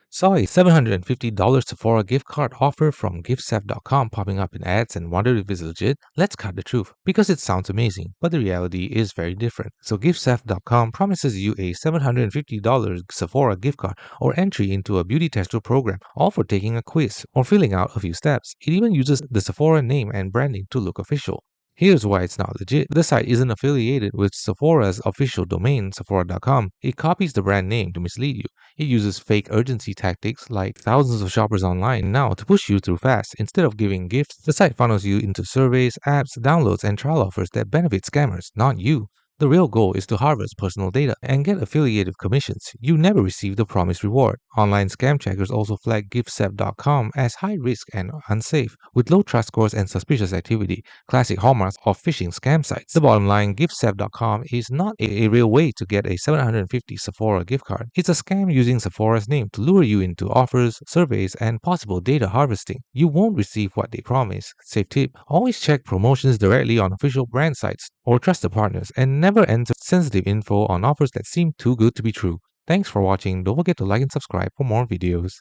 Saw a $750 Sephora gift card offer from giftsafe.com popping up in ads and wondered if it's legit? Let's cut the truth, because it sounds amazing, but the reality is very different. So giftsafe.com promises you a $750 Sephora gift card or entry into a beauty tester program, all for taking a quiz or filling out a few steps. It even uses the Sephora name and branding to look official. Here's why it's not legit. The site isn't affiliated with Sephora's official domain, Sephora.com. It copies the brand name to mislead you. It uses fake urgency tactics like thousands of shoppers online now to push you through fast. Instead of giving gifts, the site funnels you into surveys, apps, downloads, and trial offers that benefit scammers, not you. The real goal is to harvest personal data and get affiliated commissions. You never receive the promised reward. Online scam checkers also flag giftsafe.com as high risk and unsafe, with low trust scores and suspicious activity, classic hallmarks of phishing scam sites. The bottom line, giftsafe.com is not a real way to get a $750 Sephora gift card. It's a scam using Sephora's name to lure you into offers, surveys, and possible data harvesting. You won't receive what they promise. Safe tip, always check promotions directly on official brand sites or trusted partners, and never enter sensitive info on offers that seem too good to be true. Thanks for watching. Don't forget to like and subscribe for more videos.